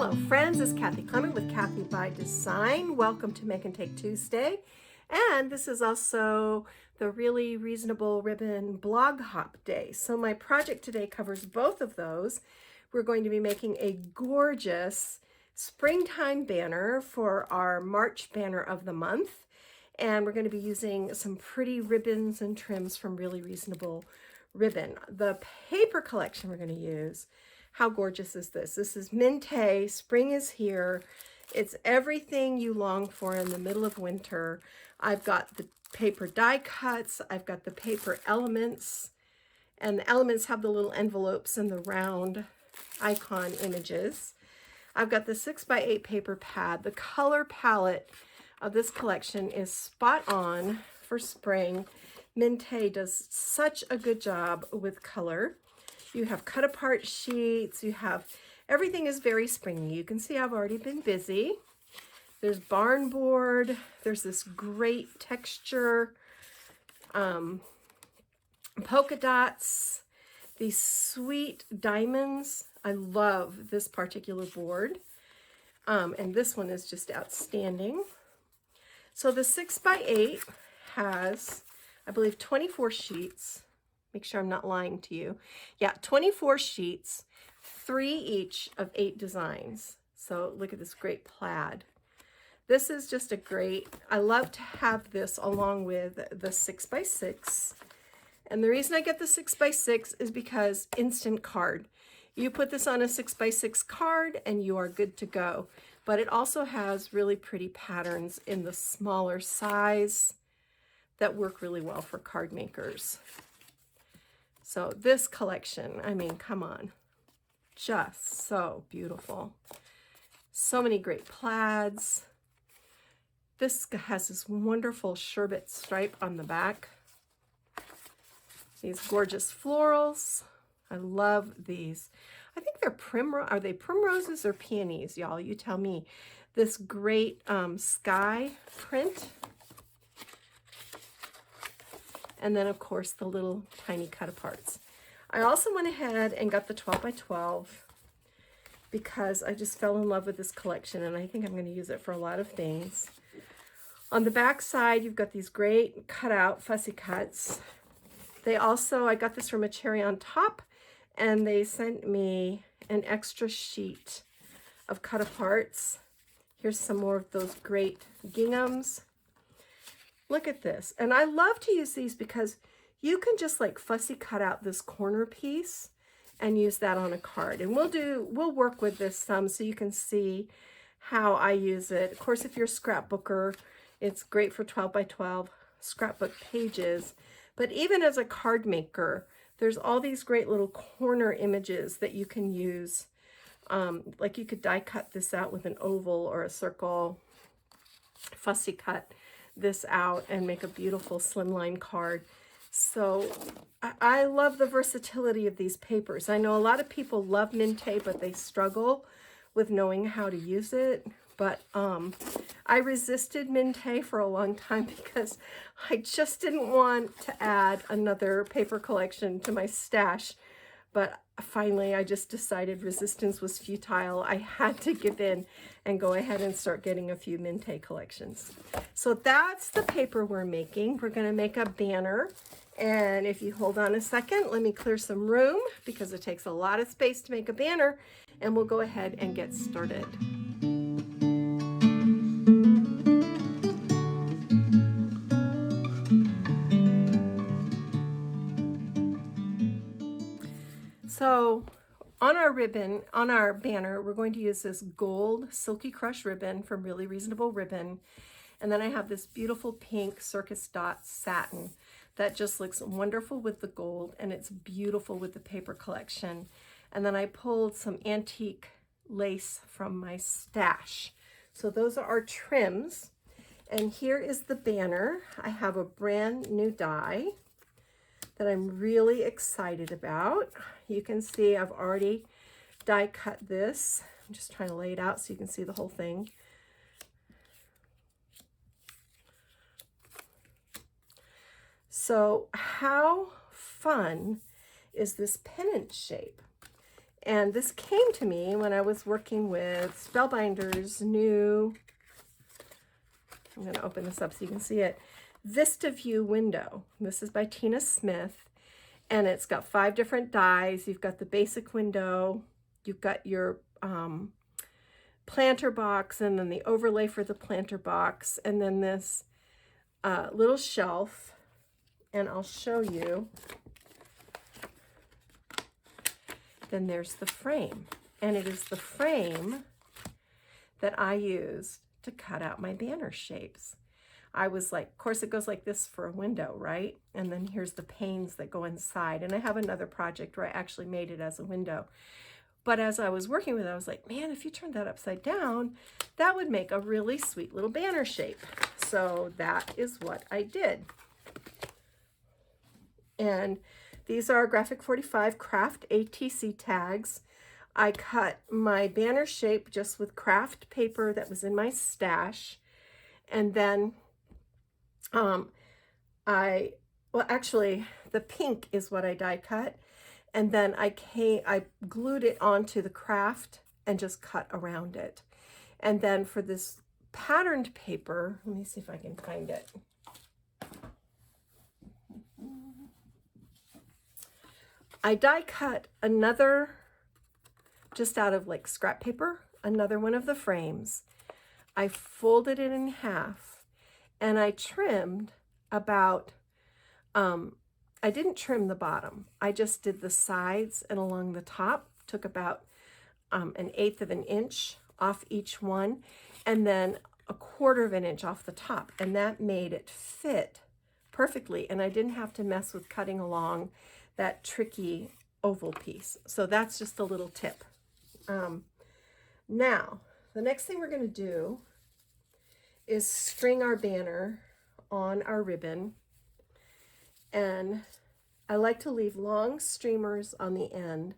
Hello friends, it's Kathy Clement with Kathy by Design. Welcome to Make and Take Tuesday. And this is also the Really Reasonable Ribbon Blog Hop Day. So my project today covers both of those. We're going to be making a gorgeous springtime banner for our March banner of the month. And we're going to be using some pretty ribbons and trims from Really Reasonable Ribbon. The paper collection we're going to use, how gorgeous is this? This is Mintay Spring is here. It's everything you long for in the middle of winter. I've got the paper die cuts. I've got the paper elements. And the elements have the little envelopes and the round icon images. I've got the 6x8 paper pad. The color palette of this collection is spot on for spring. Mintay does such a good job with color. You have cut apart sheets, you have, everything is very springy. You can see I've already been busy. There's barn board, there's this great texture, polka dots, these sweet diamonds. I love this particular board. And this one is just outstanding. So the 6x8 has, I believe, 24 sheets. Make sure I'm not lying to you. Yeah, 24 sheets, 3 each of 8 designs. So look at this great plaid. This is just a great, I love to have this along with the 6x6. And the reason I get the 6x6 is because instant card. You put this on a 6x6 card and you are good to go. But it also has really pretty patterns in the smaller size that work really well for card makers. So this collection, I mean, come on, just so beautiful. So many great plaids. This has this wonderful sherbet stripe on the back. These gorgeous florals. I love these. I think they're are they primroses or peonies, y'all? You tell me. This great sky print. And then, of course, the little tiny cut-aparts. I also went ahead and got the 12x12 because I just fell in love with this collection, and I think I'm going to use it for a lot of things. On the back side, you've got these great cut-out fussy cuts. They also, I got this from a Cherry on Top, and they sent me an extra sheet of cut-aparts. Here's some more of those great ginghams. Look at this. And I love to use these because you can just like fussy cut out this corner piece and use that on a card. And we'll work with this some so you can see how I use it. Of course, if you're a scrapbooker, it's great for 12x12 scrapbook pages. But even as a card maker, there's all these great little corner images that you can use. Like you could die cut this out with an oval or a circle, fussy cut this out and make a beautiful slimline card. So I love the versatility of these papers. I know a lot of people love Mintay, but they struggle with knowing how to use it. But I resisted Mintay for a long time because I just didn't want to add another paper collection to my stash. But finally, I just decided resistance was futile. I had to give in and go ahead and start getting a few Mintay collections. So that's the paper we're making. We're going to make a banner. And if you hold on a second, let me clear some room because it takes a lot of space to make a banner. And we'll go ahead and get started. So on our ribbon, on our banner, we're going to use this gold Silky Crush ribbon from Really Reasonable Ribbon. And then I have this beautiful pink Circus Dot satin that just looks wonderful with the gold, and it's beautiful with the paper collection. And then I pulled some antique lace from my stash. So those are our trims. And here is the banner. I have a brand new die that I'm really excited about. You can see I've already die cut this. I'm just trying to lay it out so you can see the whole thing. So how fun is this pennant shape? And this came to me when I was working with Spellbinders' new, I'm going to open this up so you can see it, Vista View window. This is by Tina Smith, and it's got 5 different dies. You've got the basic window, you've got your planter box, and then the overlay for the planter box, and then this little shelf, and I'll show you. Then there's the frame, and it is the frame that I used to cut out my banner shapes. I was like, of course it goes like this for a window, right? And then here's the panes that go inside, and I have another project where I actually made it as a window. But as I was working with it, I was like, man, if you turn that upside down, that would make a really sweet little banner shape. So that is what I did. And these are Graphic 45 Craft ATC tags. I cut my banner shape just with craft paper that was in my stash. And then actually the pink is what I die cut. And then I glued it onto the craft and just cut around it. And then for this patterned paper, let me see if I can find it. I die cut another, just out of like scrap paper, another one of the frames. I folded it in half, and I trimmed about, I didn't trim the bottom. I just did the sides and along the top, took about 1/8 of an inch off each one, and then 1/4 of an inch off the top, and that made it fit perfectly, and I didn't have to mess with cutting along that tricky oval piece. So that's just a little tip. Now, the next thing we're going to do is string our banner on our ribbon. And I like to leave long streamers on the end.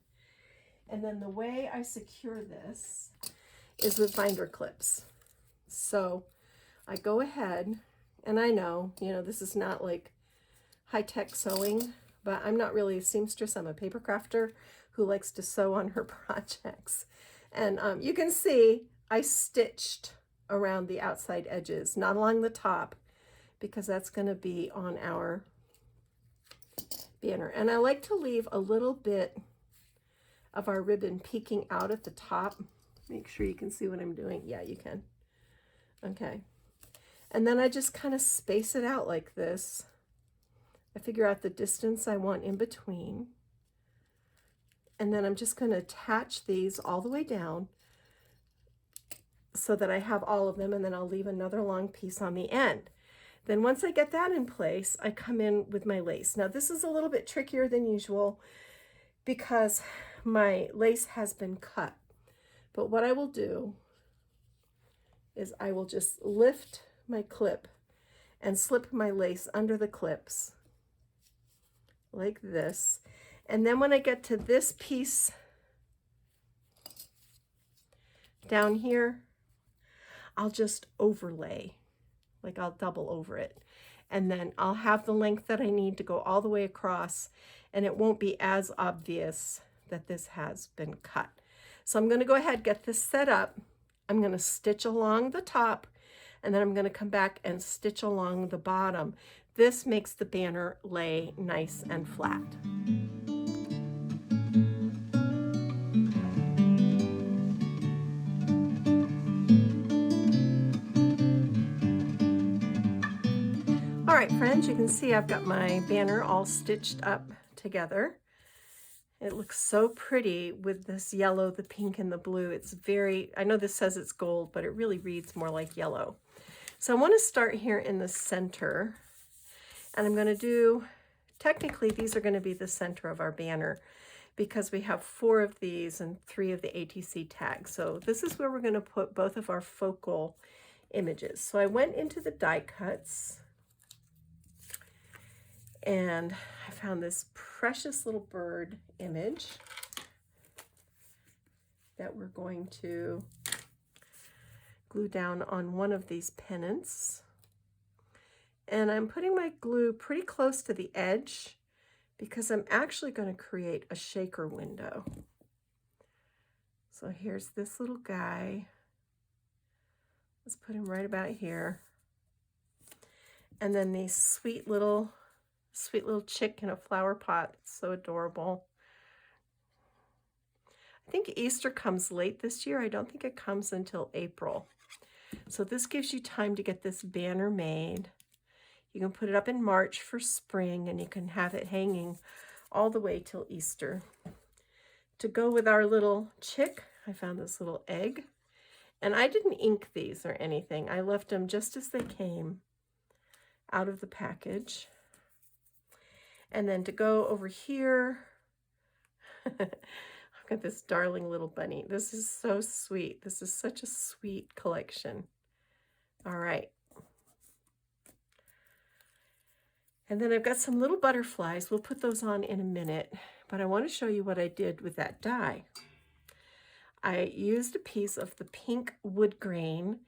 And then the way I secure this is with binder clips. So I go ahead, and I know, this is not like high-tech sewing, but I'm not really a seamstress. I'm a paper crafter who likes to sew on her projects. And you can see I stitched around the outside edges, not along the top, because that's going to be on our banner. And I like to leave a little bit of our ribbon peeking out at the top. Make sure you can see what I'm doing. Yeah, you can. Okay. And then I just kind of space it out like this. I figure out the distance I want in between. And then I'm just going to attach these all the way down so that I have all of them, and then I'll leave another long piece on the end. Then once I get that in place, I come in with my lace. Now this is a little bit trickier than usual because my lace has been cut. But what I will do is I will just lift my clip and slip my lace under the clips like this. And then when I get to this piece down here, I'll just overlay, like I'll double over it. And then I'll have the length that I need to go all the way across, and it won't be as obvious that this has been cut. So I'm going to go ahead, get this set up. I'm going to stitch along the top, and then I'm going to come back and stitch along the bottom. This makes the banner lay nice and flat. All right, friends, you can see I've got my banner all stitched up together. It looks so pretty with this yellow, the pink, and the blue. It's very, I know this says it's gold, but it really reads more like yellow. So I want to start here in the center, and I'm going to do, technically these are going to be the center of our banner because we have 4 of these and 3 of the ATC tags. So this is where we're going to put both of our focal images. So I went into the die cuts, and I found this precious little bird image that we're going to glue down on one of these pennants. And I'm putting my glue pretty close to the edge because I'm actually going to create a shaker window. So here's this little guy. Let's put him right about here. And then these sweet little chick in a flower pot. It's so adorable. I think Easter comes late this year. I don't think it comes until April. So this gives you time to get this banner made. You can put it up in March for spring, and you can have it hanging all the way till Easter. To go with our little chick, I found this little egg. And I didn't ink these or anything. I left them just as they came out of the package. And then to go over here, I've got this darling little bunny. This is so sweet. This is such a sweet collection. All right. And then I've got some little butterflies. We'll put those on in a minute, but I want to show you what I did with that die. I used a piece of the pink wood grain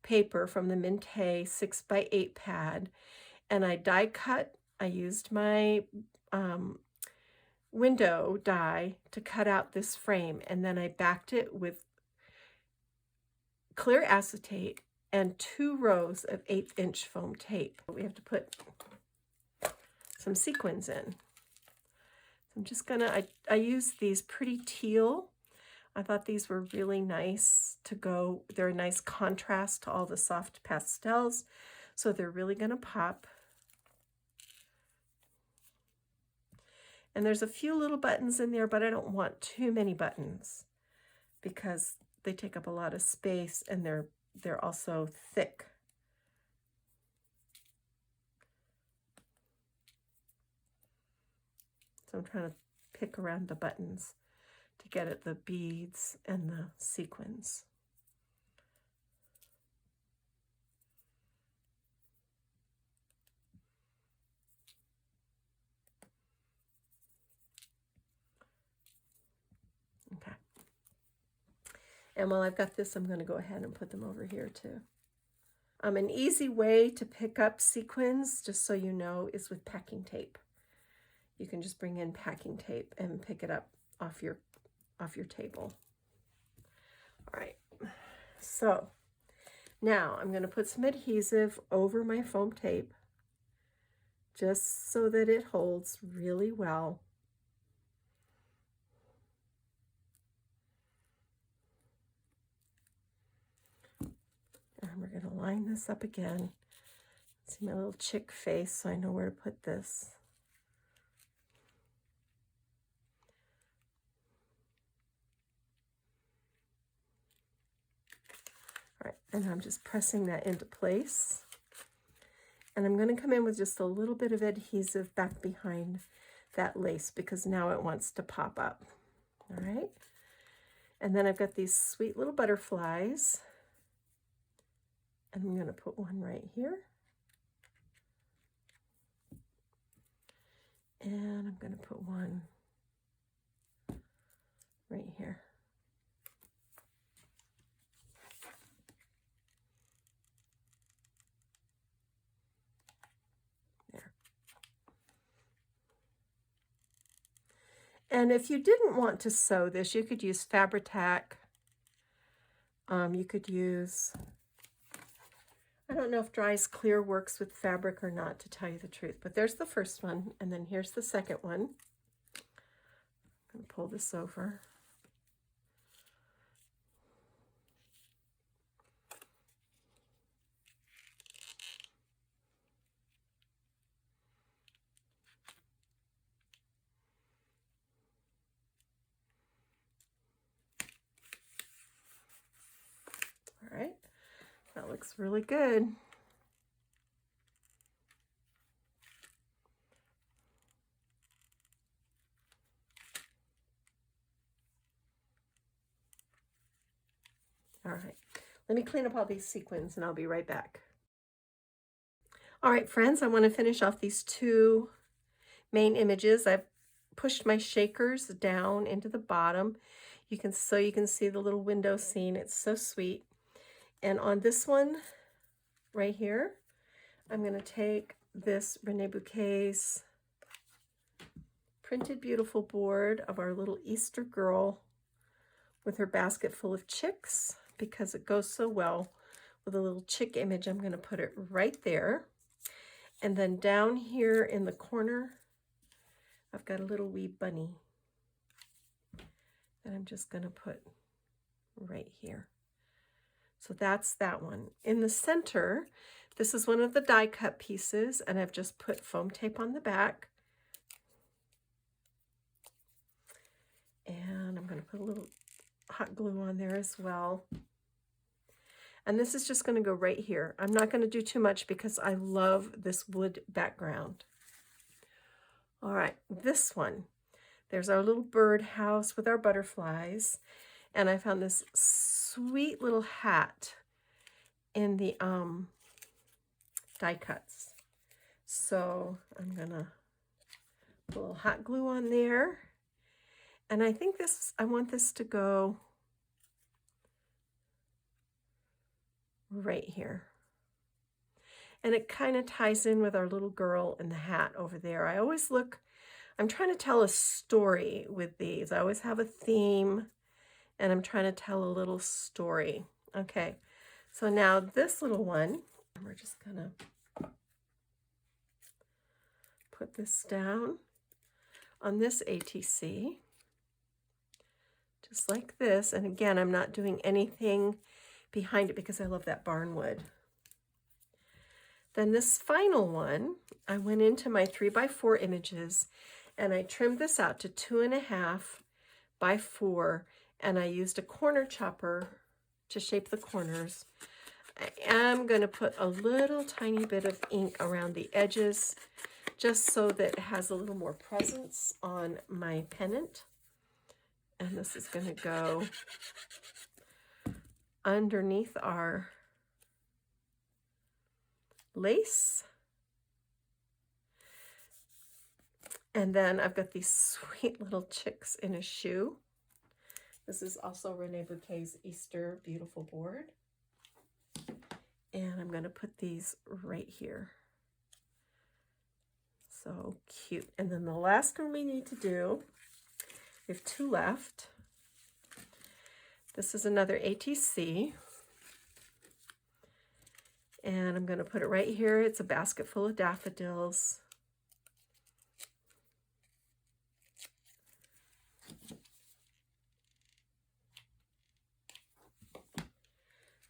paper from the Mintay 6x8 pad, and I die cut. I used my window die to cut out this frame, and then I backed it with clear acetate and 2 rows of 1/8" foam tape. We have to put some sequins in. So I'm just gonna, I used these pretty teal. I thought these were really nice to go. They're a nice contrast to all the soft pastels. So they're really gonna pop. And there's a few little buttons in there, but I don't want too many buttons because they take up a lot of space, and they're also thick. So I'm trying to pick around the buttons to get at the beads and the sequins. Okay. And while I've got this, I'm going to go ahead and put them over here too. An easy way to pick up sequins, just so you know, is with packing tape. You can just bring in packing tape and pick it up off your table. All right, so now I'm going to put some adhesive over my foam tape just so that it holds really well. And we're going to line this up again. See my little chick face, so I know where to put this. All right, and I'm just pressing that into place. And I'm going to come in with just a little bit of adhesive back behind that lace because now it wants to pop up. All right. And then I've got these sweet little butterflies. And I'm going to put one right here. And I'm going to put one right here. There. And if you didn't want to sew this, you could use Fabri-Tac. You could use, I don't know if Dry's Clear works with fabric or not, to tell you the truth, but there's the first one, and then here's the second one. I'm going to pull this over. All right, that looks really good. All right, let me clean up all these sequins and I'll be right back. All right, friends, I want to finish off these 2 main images. I've pushed my shakers down into the bottom. You can see the little window scene. It's so sweet. And on this one right here, I'm going to take this Reneabouquets Printed Beautiful board of our little Easter girl with her basket full of chicks because it goes so well with a little chick image. I'm going to put it right there. And then down here in the corner, I've got a little wee bunny that I'm just going to put right here. So that's that one. In the center, this is one of the die cut pieces, and I've just put foam tape on the back. And I'm going to put a little hot glue on there as well. And this is just going to go right here. I'm not going to do too much because I love this wood background. All right, this one. There's our little bird house with our butterflies. And I found this sweet little hat in the die cuts. So I'm going to put a little hot glue on there. And I think I want this to go right here. And it kind of ties in with our little girl in the hat over there. I'm trying to tell a story with these. I always have a theme, and I'm trying to tell a little story. Okay, so now this little one, we're just gonna put this down on this ATC, just like this. And again, I'm not doing anything behind it because I love that barnwood. Then this final one, I went into my 3x4 images and I trimmed this out to 2.5 by 4, and I used a corner chopper to shape the corners. I am going to put a little tiny bit of ink around the edges just so that it has a little more presence on my pennant. And this is going to go underneath our lace. And then I've got these sweet little chicks in a shoe. This is also Reneabouquets Beautiful Board. And I'm going to put these right here. So cute. And then the last one we need to do, we have 2 left. This is another ATC. And I'm going to put it right here. It's a basket full of daffodils.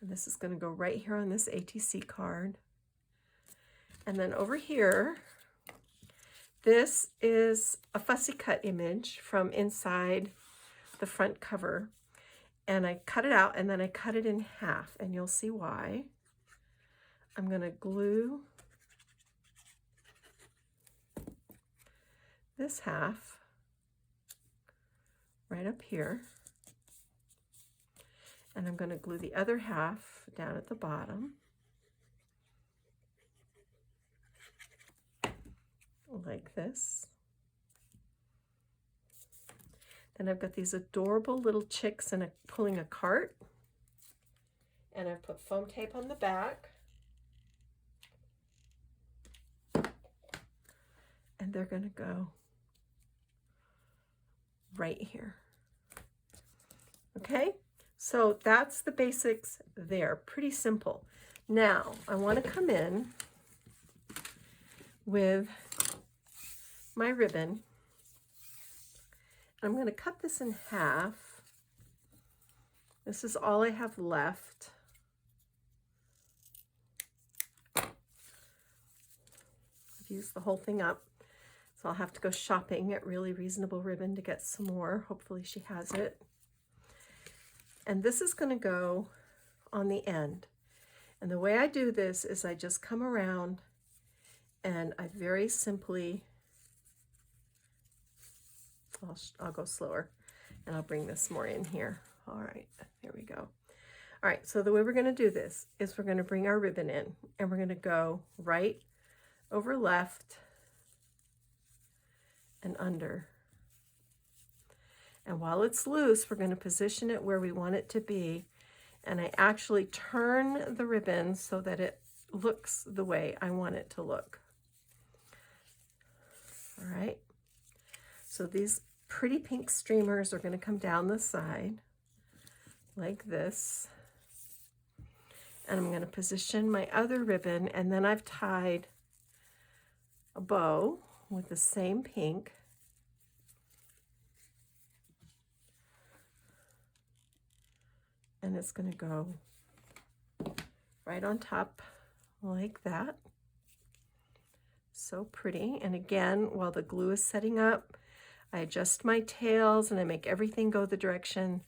And this is going to go right here on this ATC card. And then over here, this is a fussy cut image from inside the front cover. And I cut it out and then I cut it in half, and you'll see why. I'm going to glue this half right up here. And I'm going to glue the other half down at the bottom. Like this. Then I've got these adorable little chicks pulling a cart. And I've put foam tape on the back. And they're going to go right here. Okay? So that's the basics there. Pretty simple. Now, I want to come in with my ribbon. I'm going to cut this in half. This is all I have left. I've used the whole thing up, so I'll have to go shopping at Really Reasonable Ribbon to get some more. Hopefully she has it. And this is going to go on the end. And the way I do this is I just come around and I very simply, I'll go slower and I'll bring this more in here. All right, there we go. All right, so the way we're going to do this is we're going to bring our ribbon in and we're going to go right over left and under. And while it's loose, we're going to position it where we want it to be. And I actually turn the ribbon so that it looks the way I want it to look. All right. So these pretty pink streamers are going to come down the side. like this. And I'm going to position my other ribbon, and then I've tied a bow with the same pink. And it's going to go right on top like that. So pretty. And again, while the glue is setting up, I adjust my tails and I make everything go the direction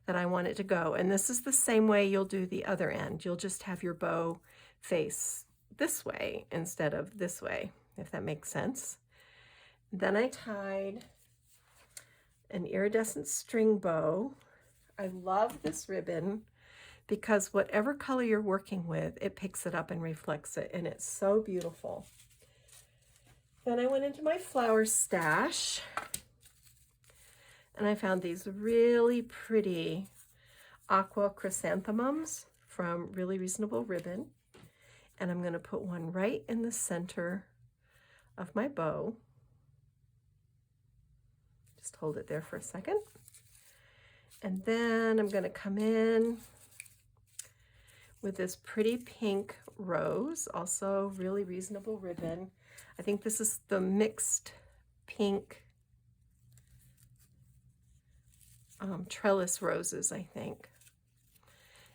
that I want it to go. And this is the same way you'll do the other end. You'll just have your bow face this way instead of this way, if that makes sense. Then I tied an iridescent string bow. I love this ribbon because whatever color you're working with, it picks it up and reflects it, and it's so beautiful. Then I went into my flower stash and I found these really pretty aqua chrysanthemums from Really Reasonable Ribbon. And I'm going to put one right in the center of my bow. Just hold it there for a second. And then I'm going to come in with this pretty pink rose, also Really Reasonable Ribbon. I think this is the mixed pink trellis roses, I think.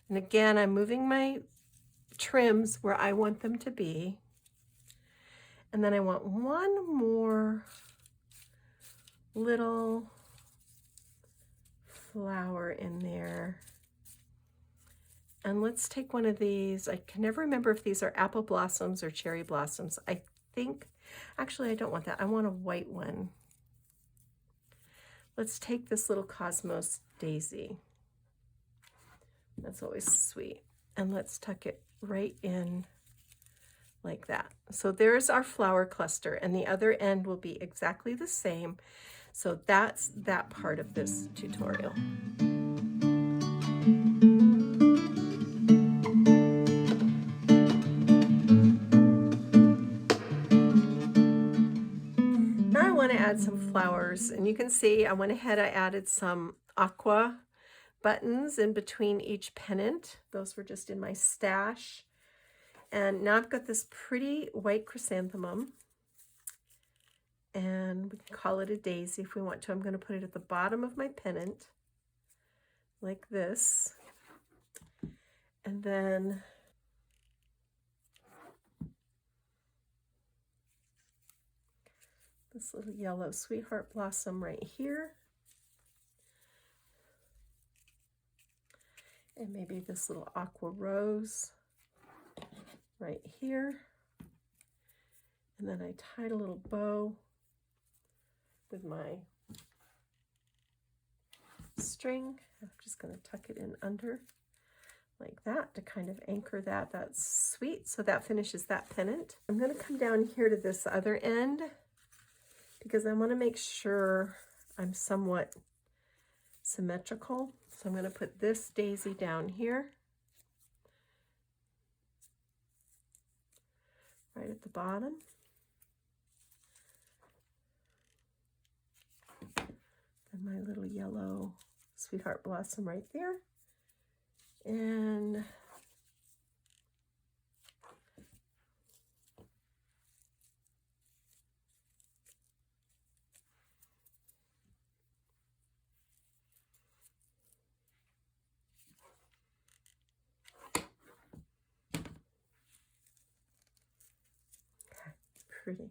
And again, I'm moving my trims where I want them to be. And then I want one more little flower in there. And let's take one of these. I can never remember if these are apple blossoms or cherry blossoms. I think, actually I don't want that. I want a white one. Let's take this little Cosmos daisy. That's always sweet. And let's tuck it right in like that. So there's our flower cluster, and the other end will be exactly the same. So that's that part of this tutorial. Now I want to add some flowers, and you can see I went ahead, I added some aqua buttons in between each pennant. Those were just in my stash. And now I've got this pretty white chrysanthemum, and we can call it a daisy if we want to. I'm going to put it at the bottom of my pennant like this. And then this little yellow sweetheart blossom right here. And maybe this little aqua rose right here. And then I tied a little bow with my string. I'm just going to tuck it in under like that to kind of anchor that. That's sweet. So that finishes that pennant. I'm going to come down here to this other end because I want to make sure I'm somewhat symmetrical. So I'm going to put this daisy down here, right at the bottom. And my little yellow sweetheart blossom right there. And pretty.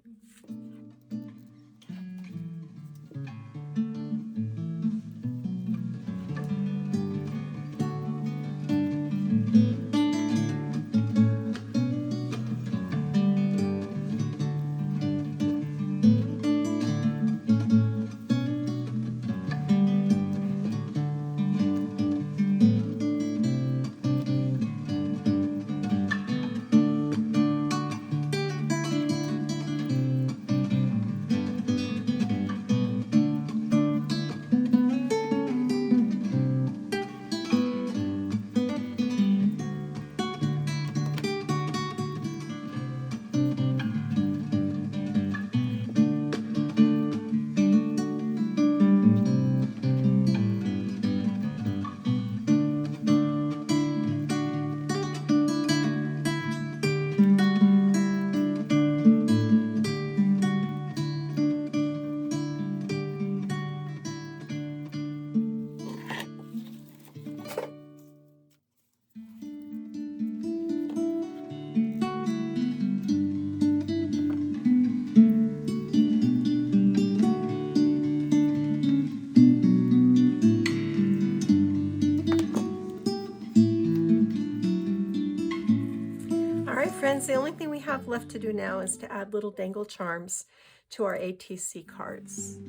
Friends, the only thing we have left to do now is to add little dangle charms to our ATC cards.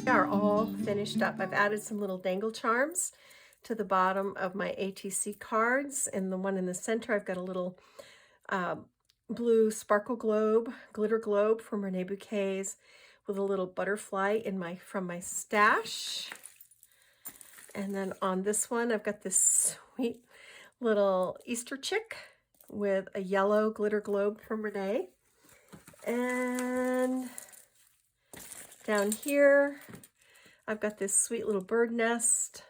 They are all finished up. I've added some little dangle charms to the bottom of my ATC cards, and the one in the center I've got a little blue sparkle globe, glitter globe from Reneabouquets with a little butterfly from my stash. And then on this one I've got this sweet little Easter chick with a yellow glitter globe from Renee. And down here I've got this sweet little bird nest,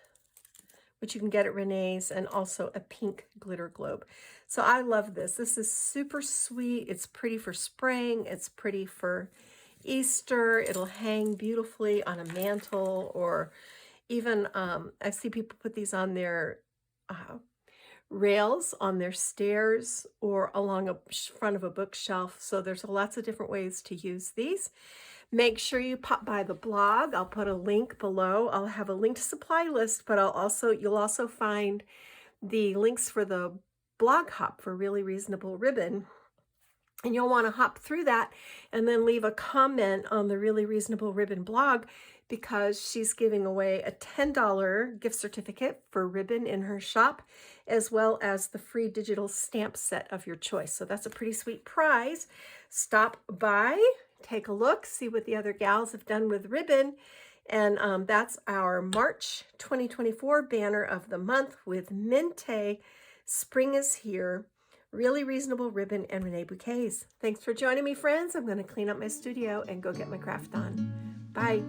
which you can get at Renee's, and also a pink glitter globe. So I love this. This is super sweet. It's pretty for spring. It's pretty for Easter. It'll hang beautifully on a mantle, or even I see people put these on their rails on their stairs or along a front of a bookshelf. So there's lots of different ways to use these. Make sure you pop by the blog. I'll put a link below. I'll have a linked supply list, but you'll also find the links for the blog hop for Really Reasonable Ribbon. And you'll want to hop through that and then leave a comment on the Really Reasonable Ribbon blog, because she's giving away a $10 gift certificate for ribbon in her shop, as well as the free digital stamp set of your choice. So that's a pretty sweet prize. Stop by, take a look, see what the other gals have done with ribbon. And that's our March 2024 banner of the month with Mintay Spring is Here, Really Reasonable Ribbon, and Reneabouquets. Thanks for joining me, friends. I'm going to clean up my studio and go get my craft on. Bye.